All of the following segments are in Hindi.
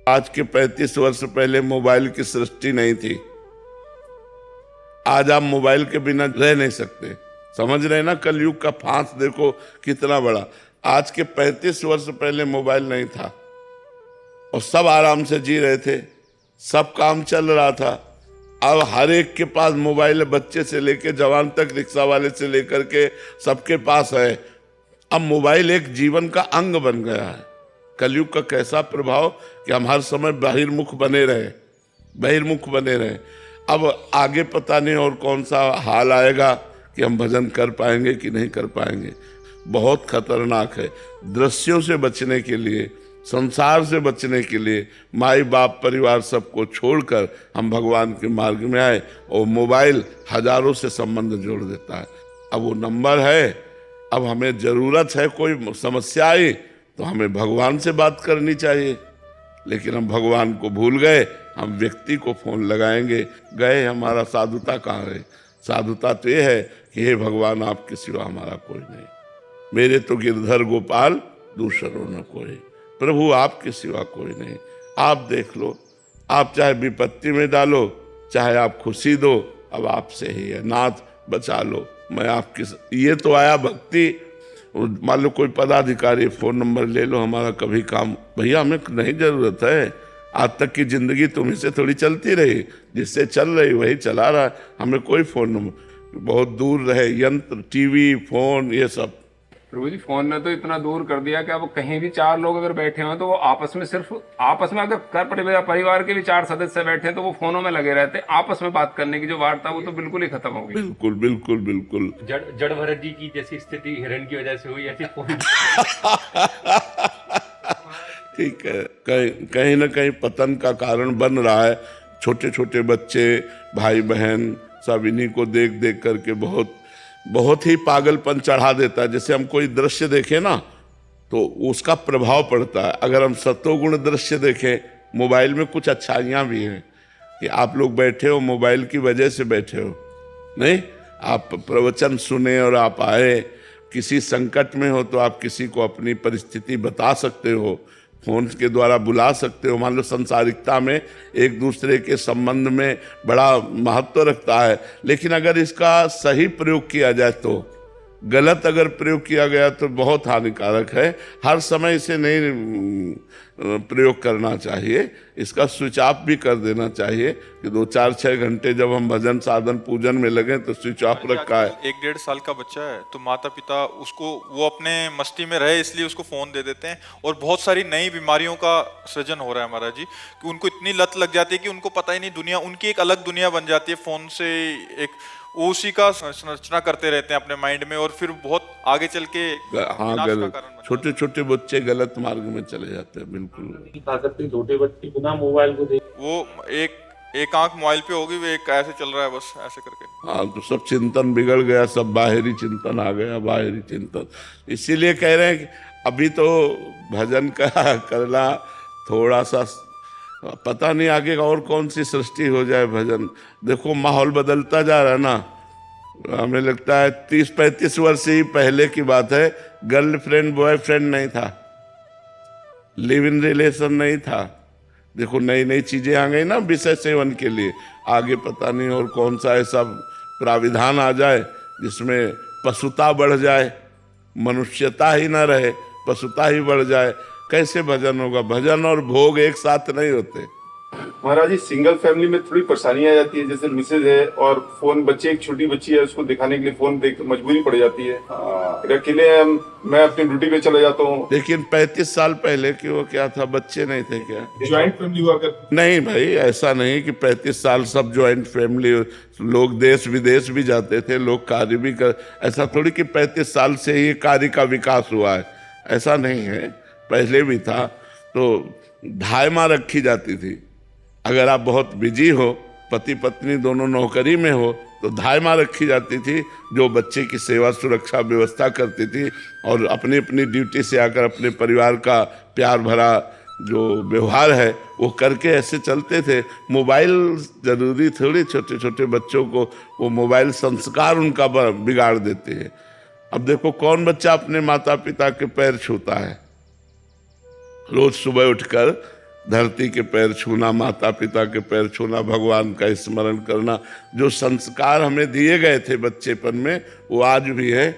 आज के 35 वर्ष पहले मोबाइल की सृष्टि नहीं थी। आज आप मोबाइल के बिना रह नहीं सकते। समझ रहे ना, कलयुग का फांस देखो कितना बड़ा। आज के 35 वर्ष पहले मोबाइल नहीं था और सब आराम से जी रहे थे, सब काम चल रहा था। अब हर एक के पास मोबाइल है, बच्चे से लेकर जवान तक, रिक्शा वाले से लेकर के सबके पास है। अब मोबाइल एक जीवन का अंग बन गया है। कलयुग का कैसा प्रभाव कि हम हर समय बहिर्मुख बने रहे। अब आगे पता नहीं और कौन सा हाल आएगा कि हम भजन कर पाएंगे कि नहीं कर पाएंगे। बहुत खतरनाक है। दृश्यों से बचने के लिए, संसार से बचने के लिए माई बाप परिवार सबको छोड़कर हम भगवान के मार्ग में आए और मोबाइल हजारों से संबंध जोड़ देता है। अब वो नंबर है, अब हमें जरूरत है, कोई समस्या आई तो हमें भगवान से बात करनी चाहिए, लेकिन हम भगवान को भूल गए। हम व्यक्ति को फोन लगाएंगे, गए हमारा साधुता कहाँ है? साधुता तो ये है कि हे भगवान, आपके सिवा हमारा कोई नहीं, मेरे तो गिरधर गोपाल दूसरों न कोई, प्रभु आपके सिवा कोई नहीं। आप देख लो, आप चाहे विपत्ति में डालो, चाहे आप खुशी दो, अब आपसे ही है। नाथ बचा लो, मैं आपकी। ये तो आया भक्ति। मान लो कोई पदाधिकारी, फोन नंबर ले लो, हमारा कभी काम, भैया हमें नहीं जरूरत है। आज तक की जिंदगी तुम्ही से थोड़ी चलती रही, जिससे चल रही वही चला रहा, हमें कोई फोन नंबर। बहुत दूर रहे यंत्र, टीवी, फोन, ये सब। प्रभु जी, फोन ने तो इतना दूर कर दिया कि अब कहीं भी चार लोग अगर बैठे हो तो वो आपस में अगर कर परिवार के भी 4 सदस्य बैठे हैं तो वो फोनों में लगे रहते हैं। आपस में बात करने की जो वार्ता वो तो बिल्कुल ही खत्म हो गई। बिल्कुल बिल्कुल बिल्कुल। जड़ भरत जी की जैसी स्थिति हिरण की वजह से हुई, ऐसी फोन ठीक है, कहीं ना कहीं पतन का कारण बन रहा है। छोटे छोटे बच्चे, भाई बहन सब इन्हीं को देख देख करके बहुत ही पागलपन चढ़ा देता है। जैसे हम कोई दृश्य देखें ना तो उसका प्रभाव पड़ता है। अगर हम सत्वगुण दृश्य देखें, मोबाइल में कुछ अच्छाइयाँ भी हैं कि आप लोग बैठे हो, मोबाइल की वजह से बैठे हो, नहीं आप प्रवचन सुने और आप आए। किसी संकट में हो तो आप किसी को अपनी परिस्थिति बता सकते हो, फोन के द्वारा बुला सकते हो। मान लो संसारिकता में एक दूसरे के संबंध में बड़ा महत्व रखता है, लेकिन अगर इसका सही प्रयोग किया जाए तो, गलत अगर प्रयोग किया गया तो बहुत हानिकारक है। हर समय इसे नहीं प्रयोग करना चाहिए, इसका स्विच ऑफ भी कर देना चाहिए कि 2-4-6 घंटे जब हम भजन साधन पूजन में लगे तो स्विच ऑफ रखा है। 1-1.5 साल का बच्चा है तो माता पिता उसको, वो अपने मस्ती में रहे इसलिए उसको फोन दे देते हैं, और बहुत सारी नई बीमारियों का सृजन हो रहा है महाराज जी, कि उनको इतनी लत लग जाती है कि उनको पता ही नहीं, दुनिया उनकी एक अलग दुनिया बन जाती है फोन से। एक उसी का संरचना करते रहते हैं अपने माइंड में, और फिर बहुत आगे चल के छोटे छोटे बच्चे गलत मार्ग में चले जाते हैं। बिल्कुल छोटे बच्चे बिना मोबाइल को देख, वो एक आंख मोबाइल पे होगी, वो एक ऐसे चल रहा है बस ऐसे करके। हाँ, तो सब चिंतन बिगड़ गया, सब बाहरी चिंतन आ गया, बाहरी चिंतन। इसीलिए कह रहे हैं कि अभी तो भजन का करना थोड़ा सा, पता नहीं आगे और कौन सी सृष्टि हो जाए। भजन देखो माहौल बदलता जा रहा है ना। हमें लगता है 30-35 वर्ष ही पहले की बात है, गर्लफ्रेंड बॉयफ्रेंड नहीं था, लिव इन रिलेशन नहीं था। देखो नई नई चीजें आ गई ना विषय सेवन के लिए। आगे पता नहीं और कौन सा ऐसा प्राविधान आ जाए जिसमें पशुता बढ़ जाए, मनुष्यता ही ना रहे, पशुता ही बढ़ जाए। कैसे भजन होगा? भजन और भोग एक साथ नहीं होते। महाराज जी, सिंगल फैमिली में थोड़ी परेशानी आ जाती है, जैसे मिसेज है और फोन, बच्चे, एक छोटी बच्ची है, उसको दिखाने के लिए फोन देख मजबूरी पड़ जाती है। अकेले मैं अपनी ड्यूटी पे चला जाता हूँ। लेकिन 35 साल पहले की वो क्या था, बच्चे नहीं थे क्या? ज्वाइंट फैमिली हुआ कर? नहीं भाई, ऐसा नहीं कि 35 साल सब ज्वाइंट फैमिली, लोग देश विदेश भी जाते थे, लोग कार्य भी कर, ऐसा थोड़ी कि 35 साल से ही कार्य का विकास हुआ है, ऐसा नहीं है। पहले भी था। तो धायमा रखी जाती थी। अगर आप बहुत बिजी हो, पति पत्नी दोनों नौकरी में हो, तो धायमा रखी जाती थी जो बच्चे की सेवा सुरक्षा व्यवस्था करती थी, और अपनी अपनी ड्यूटी से आकर अपने परिवार का प्यार भरा जो व्यवहार है वो करके ऐसे चलते थे। मोबाइल जरूरी थोड़ी, छोटे छोटे बच्चों को वो मोबाइल संस्कार उनका बिगाड़ देते हैं। अब देखो कौन बच्चा अपने माता पिता के पैर छूता है? रोज सुबह उठकर धरती के पैर छूना, माता पिता के पैर छूना, भगवान का स्मरण करना, जो संस्कार हमें दिए गए थे बच्चेपन में वो आज भी है।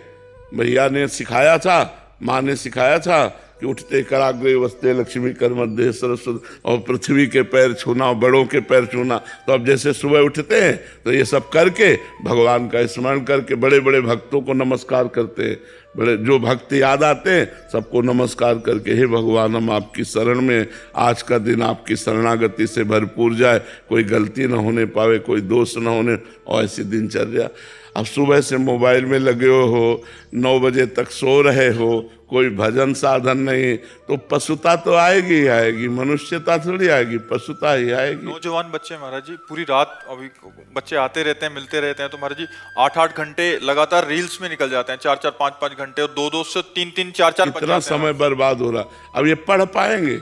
भैया ने सिखाया था, माँ ने सिखाया था कि उठते कराग्रे वस्ते लक्ष्मी कर मध्य सरस्वती, और पृथ्वी के पैर छूना, बड़ों के पैर छूना। तो अब जैसे सुबह उठते हैं तो ये सब करके भगवान का स्मरण करके बड़े बड़े भक्तों को नमस्कार करते हैं, बड़े जो भक्त याद आते हैं सबको नमस्कार करके, हे भगवान हम आपकी शरण में, आज का दिन आपकी शरणागति से भरपूर जाए, कोई गलती न होने पावे, कोई दोष न होने, और ऐसी दिनचर्या। अब सुबह से मोबाइल में लगे हो, 9 बजे तक सो रहे हो, कोई भजन साधन नहीं, तो पशुता तो आएगी ही आएगी, मनुष्यता थोड़ी आएगी, पशुता ही आएगी। नौजवान बच्चे महाराज जी पूरी रात, अभी बच्चे आते रहते हैं, मिलते रहते हैं, तो महाराज जी 8-8 घंटे लगातार रील्स में निकल जाते हैं, 4-4 5-5 घंटे, और 2-2 से 3-3 4-4 कितना समय बर्बाद हो रहा। अब ये पढ़ पाएंगे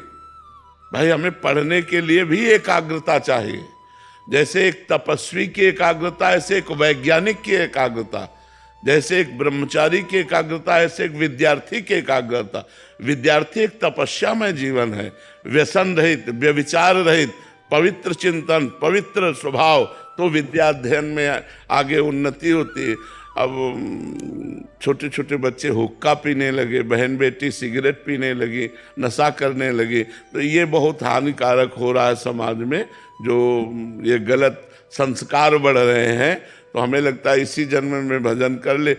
भाई? हमें पढ़ने के लिए भी एकाग्रता चाहिए। जैसे एक तपस्वी की एकाग्रता, ऐसे एक वैज्ञानिक की एकाग्रता, जैसे एक ब्रह्मचारी की एकाग्रता, ऐसे एक विद्यार्थी की एकाग्रता। विद्यार्थी एक तपस्यामय जीवन है, व्यसन रहित, व्यभिचार रहित, पवित्र चिंतन, पवित्र स्वभाव, तो विद्या अध्ययन में आगे उन्नति होती है। अब छोटे छोटे बच्चे हुक्का पीने लगे, बहन बेटी सिगरेट पीने लगी, नशा करने लगी, तो ये बहुत हानिकारक हो रहा है समाज में, जो ये गलत संस्कार बढ़ रहे हैं। तो हमें लगता है इसी जन्म में भजन कर ले।